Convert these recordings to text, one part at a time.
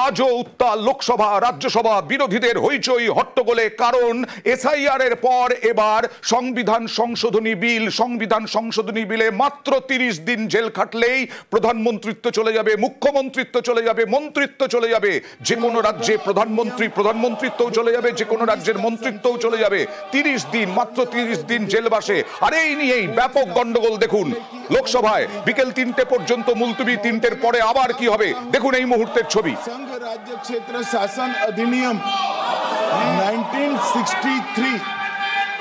আজও উত্তাল লোকসভা রাজ্যসভা, বিরোধীদের হইচই হট্টগোলে। কারণ এসআইআর এর পর এবার সংবিধান সংশোধনী বিলে মাত্র 30 দিন জেল খাটলেই প্রধানমন্ত্রিত্ব চলে যাবে, মুখ্যমন্ত্রিত্ব চলে যাবে, মন্ত্রিত্ব চলে যাবে। যে কোনো রাজ্যে প্রধানমন্ত্রিত্বও চলে যাবে, যে কোনো রাজ্যের মন্ত্রিত্বও চলে যাবে। 30 দিন, মাত্র 30 দিন জেলবাসে। আর এই নিয়েই ব্যাপক গন্ডগোল। দেখুন লোকসভায় বিকেল 3টে পর্যন্ত মুলতবি, 3টের পরে আবার কি হবে দেখুন এই মুহূর্তের ছবি। संघ राज्य क्षेत्र शासन अधिनियम 1963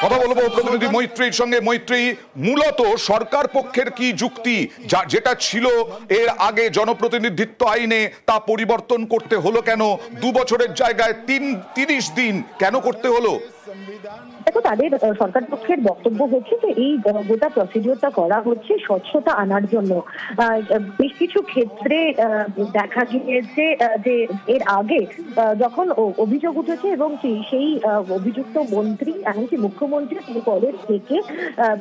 কথা বলবো প্রতিনিধি মৈত্রীর সঙ্গে। মৈত্রী, মূলত সরকার পক্ষের কি যুক্তি, যেটা ছিল এর আগে জনপ্রতিনিধিত্ব আইনে, তা পরিবর্তন করতে হলো কেন? 2 বছরের জায়গায় 30 দিন কেন করতে হলো? দেখো, তাদের সরকার পক্ষের বক্তব্য হচ্ছে যে এই গোটা প্রসিডিওরটা করা হচ্ছে স্বচ্ছতা আনার জন্য। বেশ কিছু ক্ষেত্রে দেখা গিয়েছে যে এর আগে যখন অভিযোগ উঠেছে এবং সেই অভিযুক্ত মন্ত্রী এমনকি মুখ্যমন্ত্রী তিনি পদের থেকে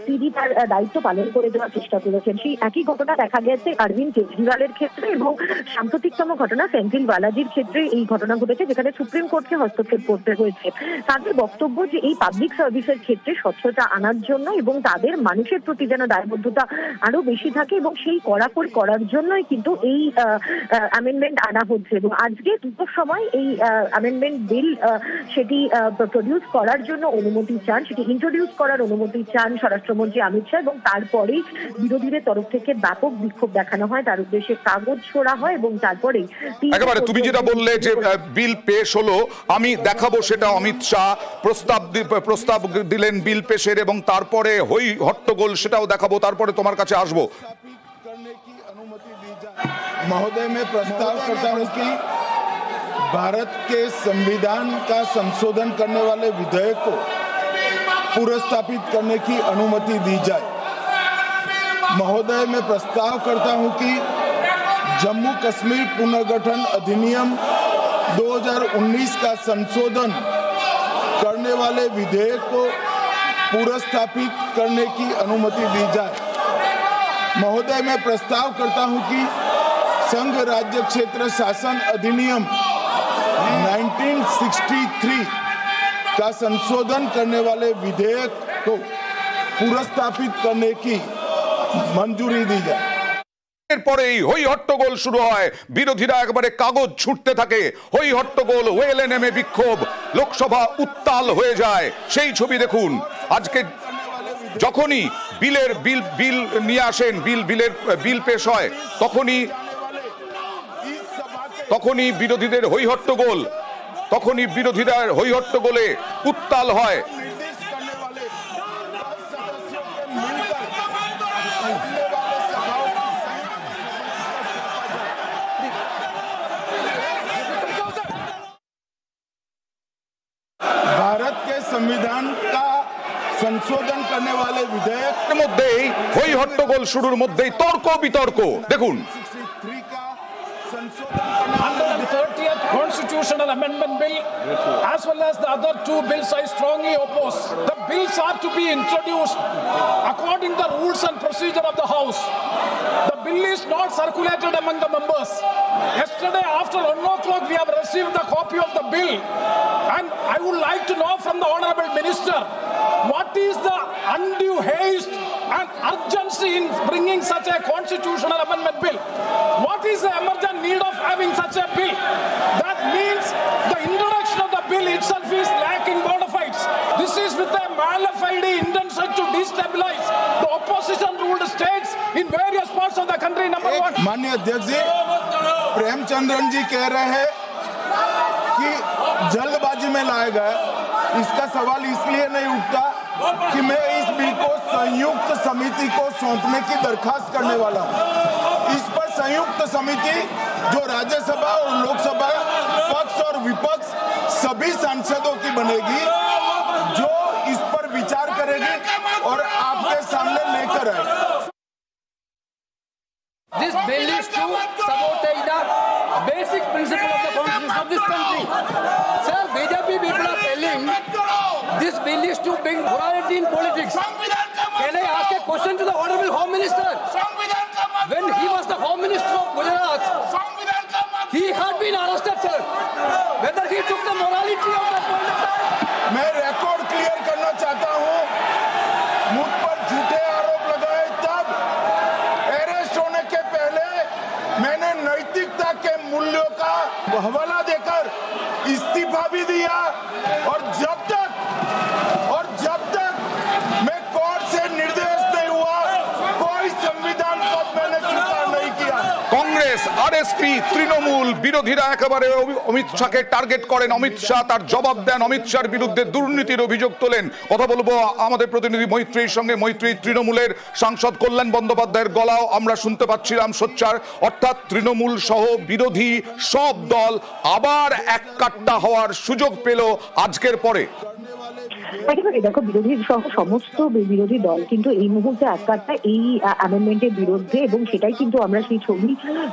তিনি তার দায়িত্ব পালন করে দেওয়ার চেষ্টা করেছেন। সেই একই ঘটনা দেখা গেছে অরবিন্দ কেজরিওয়ালের ক্ষেত্রে এবং সাম্প্রতিকতম ঘটনা সেন্থিল বালাজির ক্ষেত্রে এই ঘটনা ঘটেছে, যেখানে সুপ্রিম কোর্টকে হস্তক্ষেপ করতে হয়েছে। তাদের বক্তব্য যে এই পাবলিক সার্ভিসের ক্ষেত্রে স্বচ্ছতা আনার জন্য এবং তাদের মানুষের প্রতি যেন দায়বদ্ধতা আরো বেশি থাকে এবং সেই কড়াকড়ি করার জন্যই কিন্তু এই অ্যামেন্ডমেন্ট আনা হচ্ছে। এবং আজকে দুটোর সময় এই অ্যামেন্ডমেন্ট বিল সেটি প্রডিউস করার জন্য অনুমতি চান, সেটি ইন্ট্রোডিউস করার অনুমতি চান স্বরাষ্ট্রমন্ত্রী অমিত শাহ, এবং তারপরেই বিরোধীদের তরফ থেকে ব্যাপক বিক্ষোভ দেখানো হয়, তার উদ্দেশ্যে কাগজ ছোড়া হয় এবং তারপরে একেবারে তুমি যেটা বললে যে বিল পেশ হলো, আমি দেখাবো সেটা। অমিত শাহ প্রস্তাব দিলেন বিল পেশের এবং তারপরে হই হট্টগোল, সেটাও দেখাবো, তারপরে তোমার কাছে আসবো। महोदय मैं प्रस्ताव करता हूं कि भारत के संविधान का संशोधन करने वाले विधेयक को पुनर्स्थापित करने की अनुमति दी जाए। महोदय मैं प्रस्ताव करता हूं कि जम्मू कश्मीर पुनर्गठन अधिनियम 2019 का संशोधन करने वाले विधेयक को पुनर्स्थापित करने की अनुमति दी जाए। महोदय मैं प्रस्ताव करता हूं कि संघ राज्य क्षेत्र शासन अधिनियम 1963 का संशोधन करने वाले विधेयक को पुनर्स्थापित करने की मंजूरी दी जाए। এরপরেই হই হট্টগোল শুরু হয়, বিরোধীরা একবারে কাগজ ছুটতে থাকে, হই হট্টগোল, ওয়েলে নেমে বিক্ষোভ, লোকসভা উত্তাল হয়ে যায়। সেই ছবি দেখুন। আজকে যখনই বিল নিয়ে আসেন, বিল পেশ হয়, তখনই বিরোধীদের হই হট্টগোল, উত্তাল হয়। भारत के संविधान का संशोधन करने वाले विधेयक মধ্যেই হই হট্টগোল শুরুর মধ্যেই তর্ক বিতর্ক দেখুন। Under the 30th Constitutional Amendment Bill, as well as the other 2 bills, I strongly oppose. The bills are to be introduced according to the rules and procedure of the House. The bill is not circulated among the members. Yesterday, after 1 o'clock, we have received the copy of the bill, and I would like to know from the Honourable Minister, what is the undue haste and urgency in bringing such a constitutional amendment bill? What is the emergent need of having such a bill? That means the introduction of the bill itself is lacking bona fides. This is with a mala fide intention to destabilize the opposition ruled states in various parts of the country. Number 1. माननीय अध्यक्ष जी, प्रेमचंद्रन जी कह रहे हैं कि जल्दबाजी में लाया गया। इसका सवाल इसलिए नहीं उठता कि मैं इस बिल को संयुक्त समिति को सौंपने की दरखास्त करने वाला हूं। इस पर संयुक्त समिति जो राज्यसभा और लोकसभा पक्ष और विपक्ष सभी सांसदों की बनेगी, जो इस पर विचार करेगी और आपके सामने लेकर आएगी। This bill is to sabotage the basic principle of the constitution of this country. Sir, BJP people are telling this bill is to bring morality in politics. Can I ask a question to the Honourable Home Minister? When he was the Home Minister of Gujarat, he had been arrested हवाला देकर इस्तीफा भी दिया और जब तक मैं court से निर्देश नहीं हुआ कोई संविधान पद मैंने स्वीकार नहीं किया। কংগ্রেস, আরএসপি, তৃণমূল বিরোধীরা একেবারে অমিত শাহকে টার্গেট করেন। অমিত শাহ তার জবাব দেন, অমিত শাহর বিরুদ্ধে দুর্নীতির অভিযোগ তোলেন। কথা বলবো আমাদের প্রতিনিধি মৈত্রীর সঙ্গে। মৈত্রী, তৃণমূলের সাংসদ কল্যাণ বন্দ্যোপাধ্যায়ের গলাও আমরা শুনতে পাচ্ছিলাম সোচ্চার, অর্থাৎ তৃণমূল সহ বিরোধী সব দল আবার এক কাট্টা হওয়ার সুযোগ পেল আজকের পরে। একেবারে দেখো, বিরোধী সহ সমস্ত বিরোধী দল কিন্তু এই মুহূর্তে এককাট্টা এই অ্যামেন্ডমেন্টের বিরুদ্ধে, এবং সেটাই কিন্তু আমরা সেই ছবি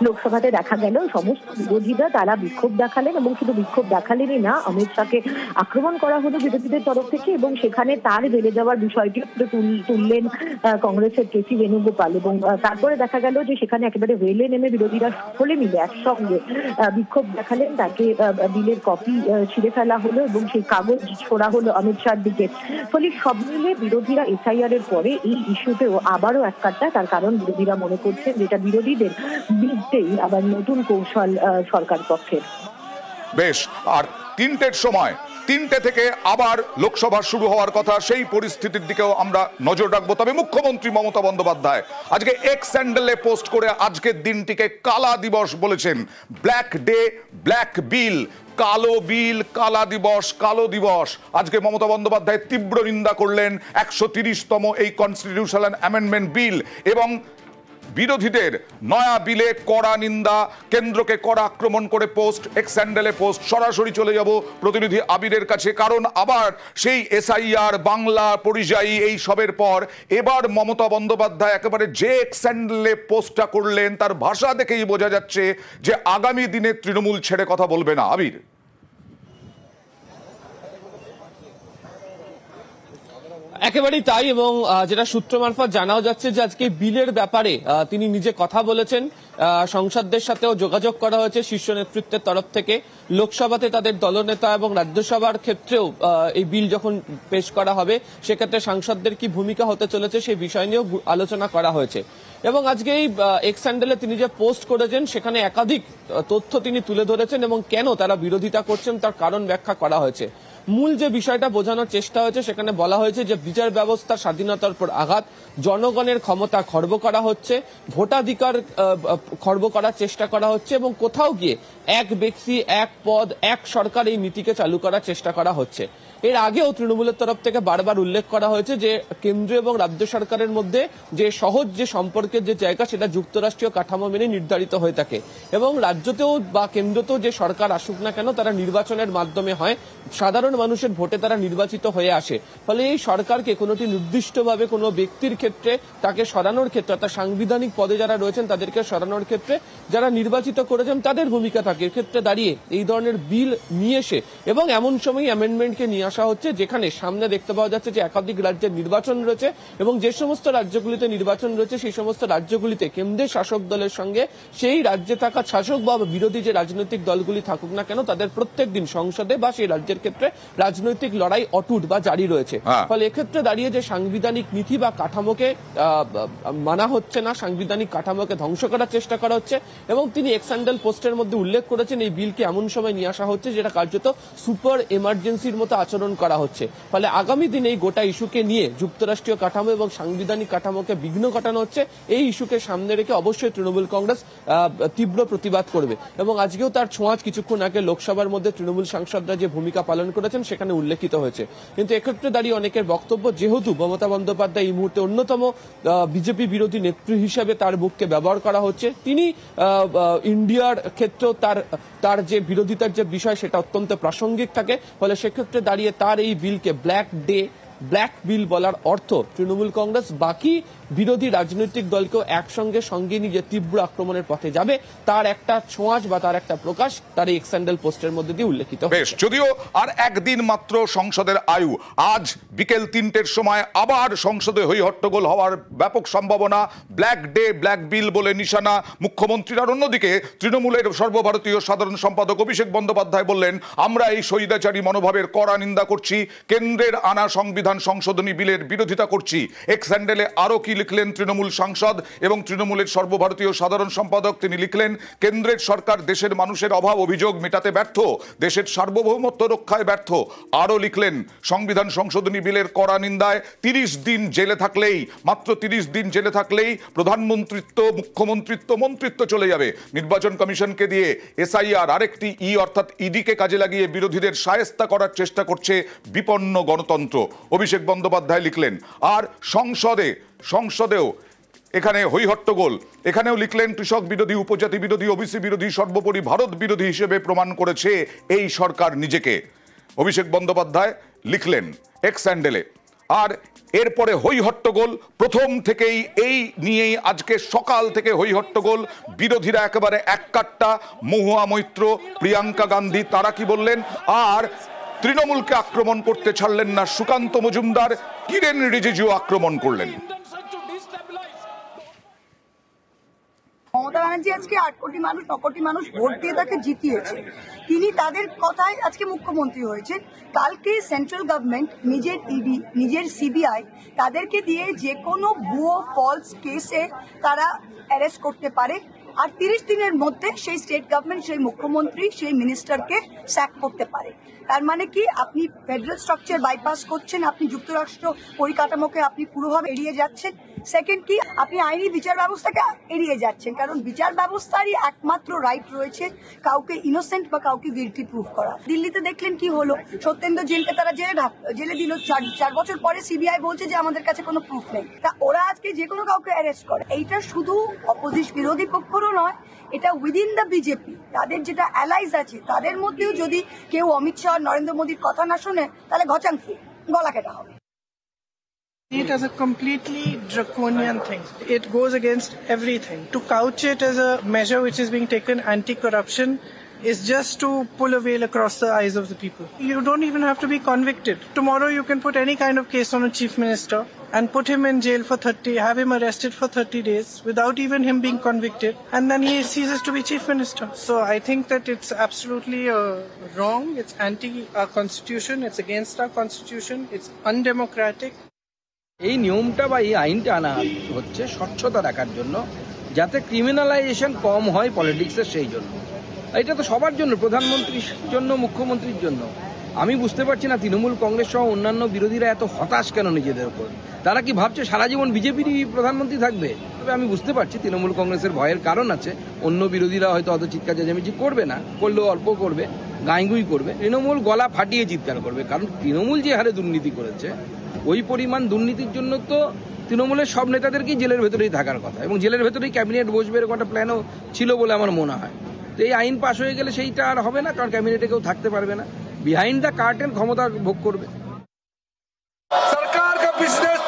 লোকসভাতে দেখা গেল। সমস্ত বিরোধীরা তারা বিক্ষোভ দেখালেন, এবং শুধু বিক্ষোভ দেখালেনই না, অমিত শাহকে আক্রমণ করা হলো বিরোধীদের তরফ থেকে, এবং সেখানে তার বেড়ে যাওয়ার বিষয়টি তুললেন কংগ্রেসের কেসি বেণুগোপাল। এবং তারপরে দেখা গেল যে সেখানে একেবারে রেলে নেমে বিরোধীরা সকলে মিলে একসঙ্গে বিক্ষোভ দেখালেন, তাকে বিলের কপি ছিঁড়ে ফেলা হলো এবং সেই কাগজ ছোড়া হলো অমিত শাহর দিকে। ফলে সব মিলে বিরোধীরা এসআইআর এর পরে এই ইস্যুতেও আবারও এক কাট্টা, তার কারণ বিরোধীরা মনে করছেন যেটা বিরোধীদের বিরুদ্ধেই আবার নতুন কৌশল সরকার পক্ষের। বেশ, আর 3টের সময় 3টে থেকে আবার লোকসভা শুরু হওয়ার কথা, সেই পরিস্থিতির দিকেও আমরা নজর রাখবো। তবে মুখ্যমন্ত্রী মমতা বন্দ্যোপাধ্যায় আজকে এক্স হ্যান্ডেলে পোস্ট করে আজকের দিনটিকে কালা দিবস বলেছেন। ব্ল্যাক ডে, ব্ল্যাক বিল, কালো বিল, কালা দিবস, কালো দিবস। আজকে মমতা বন্দ্যোপাধ্যায় তীব্র নিন্দা করলেন 130তম এই কনস্টিটিউশনাল অ্যামেন্ডমেন্ট বিল এবং বিরোধীদের নয়া বিলে কড়া নিন্দা, কেন্দ্রকে কড়া আক্রমণ করে পোস্ট, এক্স হ্যান্ডেলে পোস্ট। সরাসরি চলে যাব প্রতিনিধি আবিরের কাছে, কারণ আবার সেই এসআইআর, বাংলা পরিযায়ী এই সবের পর এবার মমতা বন্দ্যোপাধ্যায় একেবারে যে এক্স হ্যান্ডেলে পোস্টটা করলেন তার ভাষা দেখেই বোঝা যাচ্ছে যে আগামী দিনে তৃণমূল ছেড়ে কথা বলবে না। আবির, একেবারেই তাই, এবং যেটা সূত্র মারফত জানাও যাচ্ছে যে আজকে বিলের ব্যাপারে তিনি নিজে কথা বলেছেন। সংসদদের সাথেও যোগাযোগ করা হয়েছে শীর্ষ নেতৃত্বের তরফ থেকে। লোকসভাতে তাদের দলনেতা এবং রাজ্যসভার ক্ষেত্রেও এই বিল যখন পেশ করা হবে সেক্ষেত্রে সাংসদদের কি ভূমিকা হতে চলেছে সেই বিষয় নিয়েও আলোচনা করা হয়েছে। এবং আজকে এই এক্স হ্যান্ডেলে তিনি যে পোস্ট করেছেন সেখানে একাধিক তথ্য তিনি তুলে ধরেছেন এবং কেন তারা বিরোধিতা করছেন তার কারণ ব্যাখ্যা করা হয়েছে। মূল যে বিষয়টা বোঝানোর চেষ্টা হয়েছে সেখানে বলা হয়েছে যে বিচার ব্যবস্থার স্বাধীনতার উপর আঘাত, জনগণের ক্ষমতা খর্ব করা হচ্ছে, ভোটাধিকার খর্ব করার চেষ্টা করা হচ্ছে এবং কোথাও গিয়ে এক ব্যক্তি, এক পদ, এক সরকার এই নীতিকে চালু করার চেষ্টা করা হচ্ছে। এর আগেও তৃণমূলের তরফ থেকে বারবার উল্লেখ করা হয়েছে যে কেন্দ্র এবং রাজ্য সরকারের মধ্যে যে সহজ যে সম্পর্কের যে জায়গা সেটা যুক্তরাষ্ট্রীয় কাঠামো মেনে নির্ধারিত হয়ে থাকে এবং রাজ্যতেও বা কেন্দ্রতেও যে সরকার আসুক না কেন তারা নির্বাচনের মাধ্যমে হয়, সাধারণ মানুষের ভোটে তারা নির্বাচিত হয়ে আসে। ফলে এই সরকারকে কোনোটি নির্দিষ্টভাবে কোনো ব্যক্তির ক্ষেত্রে তাকে সরানোর ক্ষেত্রে, অর্থাৎ সাংবিধানিক পদে যারা রয়েছেন তাদেরকে সরানোর ক্ষেত্রে যারা নির্বাচিত করেছেন তাদের ভূমিকা থাকে। এক্ষেত্রে দাঁড়িয়ে এই ধরনের বিল নিয়ে এসে এবং এমন সময় অ্যামেন্ডমেন্টকে নিয়ে আসা হচ্ছে যেখানে সামনে দেখতে পাওয়া যাচ্ছে যে একাধিক রাজ্যের নির্বাচন রয়েছে এবং যে সমস্ত রাজ্যগুলিতে নির্বাচন রয়েছে সেই সমস্ত রাজ্যগুলিতে কেন্দ্রের শাসক দলের সঙ্গে সেই রাজ্যে থাকা শাসক বা বিরোধী যে রাজনৈতিক দলগুলি থাকুক না কেন তাদের প্রত্যেক দিন সংসদে বা সেই রাজ্যের ক্ষেত্রে রাজনৈতিক লড়াই অটুট বা জারি রয়েছে। ফলে এক্ষেত্রে দাঁড়িয়ে যে সাংবিধানিক নীতি বা কাঠামোকে মানা হচ্ছে না, সাংবিধানিক কাঠামোকে ধ্বংস করার চেষ্টা করা হচ্ছে এবং তিনি এক্স হ্যান্ডেল পোস্টের মধ্যে উল্লেখ করেছেন এই বিলকে এমন সময় নিয়ে আসা হচ্ছে যেটা কার্যত সুপার এমার্জেন্সির মতো আচরণ করা হচ্ছে। ফলে আগামী দিনে এই গোটা ইস্যুকে নিয়ে যুক্তরাষ্ট্রীয় কাঠামো এবং সাংবিধানিক কাঠামোকে বিঘ্ন ঘটানো হচ্ছে। এই ইস্যুকে সামনে রেখে অবশ্যই তৃণমূল কংগ্রেস তীব্র প্রতিবাদ করবে এবং আজকেও তার ছোঁয়াচ কিছুক্ষণ আগে লোকসভার মধ্যে তৃণমূল সাংসদরা যে ভূমিকা পালন করেছেন সেখানে উল্লেখিত হয়েছে। কিন্তু এক্ষেত্রে দাঁড়িয়ে অনেকের বক্তব্য যেহেতু মমতা বন্দ্যোপাধ্যায় এই মুহূর্তে অন্যতম বিজেপি বিরোধী নেত্রী হিসেবে তার মুখকে ব্যবহার করা হচ্ছে, তিনি ইন্ডিয়ার ক্ষেত্রেও তার যে বিরোধিতার যে বিষয় সেটা অত্যন্ত প্রাসঙ্গিক থাকে। ফলে সেক্ষেত্রে দাঁড়িয়ে তার এই বিলকে ব্ল্যাক ডে, ব্ল্যাক বিল বলার অর্থ তৃণমূল কংগ্রেস বাকি বিরোধী রাজনৈতিক দলকেও একসঙ্গে সঙ্গে নিয়ে তীব্র আক্রমণের পথে যাবে তার একটা ছোঁয়াচ বা তার একটা প্রকাশ তার এই এক্স হ্যান্ডেল পোস্টের মধ্যে দিয়ে উল্লেখিত। বেশ, যদিও আর একদিন মাত্র সংসদের আয়ু, আজ বিকেল 3টের সময় আবার সংসদে হই হট্টগোল হওয়ার ব্যাপক সম্ভাবনা। ব্ল্যাক ডে, ব্ল্যাক বিল বলে নিশানা মুখ্যমন্ত্রীর। আর অন্যদিকে তৃণমূলের সর্বভারতীয় সাধারণ সম্পাদক অভিষেক বন্দ্যোপাধ্যায় বললেন, আমরা এই স্বৈরাচারী মনোভাবের কড়া নিন্দা করছি, কেন্দ্রের আনা সংবিধান সংশোধনী বিলের বিরোধিতা করছি। এক্স হ্যান্ডেলে আরো কি লিখলেন তৃণমূল সাংসদ এবং তৃণমূলের সর্বভারতীয় সাধারণ সম্পাদক। তিনি লিখলেন, কেন্দ্রের সরকার দেশের মানুষের অভাব অভিযোগ মেটাতে ব্যর্থ, দেশের সার্বভৌমত্ব রক্ষায় ব্যর্থ। আরও লিখলেন, সংবিধান সংশোধনী বিলের কড়া নিন্দায় 30 দিন জেলে থাকলেই, মাত্র 30 দিন জেলে থাকলেই প্রধানমন্ত্রিত্ব, মুখ্যমন্ত্রিত্ব, মন্ত্রিত্ব চলে যাবে। নির্বাচন কমিশনকে দিয়ে এসআইআর আরেকটি অর্থাৎ ইডিকে কাজে লাগিয়ে বিরোধীদের শায়েস্তা করার চেষ্টা করছে বিপন্ন গণতন্ত্র। অভিষেক বন্দ্যোপাধ্যায় লিখলেন। আর সংসদেও এখানে হইহট্টগোল। এখানেও লিখলেন, কৃষক বিরোধী, উপজাতি বিরোধী, ওবিসি বিরোধী, সর্বোপরি ভারত বিরোধী হিসেবে প্রমাণ করেছে এই সরকার নিজেকে। অভিষেক বন্দ্যোপাধ্যায় লিখলেন এক্স হ্যান্ডেলে। আর এরপরে হইহট্টগোল প্রথম থেকেই, এই নিয়েই আজকে সকাল থেকে হইহট্টগোল। বিরোধীরা একেবারে এককাট্টা। মহুয়া মৈত্র, প্রিয়াঙ্কা গান্ধী, তারা কি বললেন? আর তৃণমূলকে আক্রমণ করতে ছাড়লেন না সুকান্ত মজুমদার, কিরেন রিজিজু আক্রমণ করলেন। মমতা ব্যানার্জি আজকে 8 কোটি মানুষ, 9 কোটি মানুষ ভোট দিয়ে তাকে জিতিয়েছে। তিনি তাদের কথায় আজকে মুখ্যমন্ত্রী হয়েছেন। কালকে সেন্ট্রাল গভর্নমেন্ট নিজের ইডি, নিজের সিবিআই তাদেরকে দিয়ে যে কোনো ভুয়ো ফলস কেসে তারা অ্যারেস্ট করতে পারে। আর 30 দিনের মধ্যে সেই স্টেট গভর্নমেন্ট, সেই মুখ্যমন্ত্রী, সেই মিনিস্টারকে স্যাক করতে পারে। তার মানে কি, আপনি ফেডারেল স্ট্রাকচার বাইপাস করছেন, আপনি যুক্তরাষ্ট্র পরিকাঠামোকে আপনি পুরোভাবে এড়িয়ে যাচ্ছেন। সেকেন্ড কি, আপনি আইনি বিচার ব্যবস্থাকে এড়িয়ে যাচ্ছেন, কারণ বিচার ব্যবস্থারই একমাত্র রাইট রয়েছে কাউকে ইনোসেন্ট বা কাউকে গিল্টি প্রুভ করা। দিল্লিতে দেখলেন কি হলো, সত্যেন্দ্র জৈনকে তারা জেলে দিল 4 বছর পরে। সিবিআই বলছে যে আমাদের কাছে কোনো প্রুফ নেই। তা ওরা আজকে যে কোনো কাউকে অ্যারেস্ট করে। এইটা শুধু অপোজিশন বিরোধী পক্ষেরও নয়, এটা উইদিন দ্য বিজেপি, তাদের যেটা অ্যালাইজ আছে তাদের মধ্যেও যদি কেউ অমিত শাহ, নরেন্দ্র মোদীর কথা না শোনে, তাহলে ঘচাংফু, গলা কেটা হবে। It as a completely draconian thing. It goes against everything. To couch it as a measure which is being taken anti-corruption is just to pull a veil across the eyes of the people. You don't even have to be convicted. Tomorrow you can put any kind of case on a chief minister and put him in jail for 30, have him arrested for 30 days without even him being convicted, and then he ceases to be chief minister. So I think that it's absolutely wrong. It's anti-our constitution. It's against our constitution. It's undemocratic. এই নিয়মটা বা এই আইনটা আনা হচ্ছে স্বচ্ছতা রাখার জন্য, যাতে ক্রিমিনালাইজেশন কম হয় পলিটিক্সের, সেই জন্য। এটা তো সবার জন্য, প্রধানমন্ত্রীর জন্য, মুখ্যমন্ত্রীর জন্য। আমি বুঝতে পারছি না তৃণমূল, কংগ্রেস সহ অন্যান্য বিরোধীরা এত হতাশ কেন নিজেদের উপর। তারা কি ভাবছে সারা জীবন বিজেপিরই প্রধানমন্ত্রী থাকবে? তবে আমি বুঝতে পারছি তৃণমূল কংগ্রেসের ভয়ের কারণ আছে। অন্য বিরোধীরা হয়তো অত চিৎকার চেঁচামেচি করবে না, করলেও অল্প করবে, গাঁইগুই করবে। তৃণমূল গলা ফাটিয়ে চিৎকার করবে, কারণ তৃণমূল যে হারে দুর্নীতি করেছে, ওই পরিমাণ দুর্নীতির জন্য তো তৃণমূলের সব নেতাদেরকেই জেলের ভেতরেই থাকার কথা, এবং জেলের ভেতরেই ক্যাবিনেট বসবে এরকম একটা প্ল্যানও ছিল বলে আমার মনে হয়। তো এই আইন পাশ হয়ে গেলে সেইটা আর হবে না, কারণ ক্যাবিনেটে কেউ থাকতে পারবে না, বিহাইন্ড দ্য কার্টেন ক্ষমতা ভোগ করবে। सरकार का बिजनेस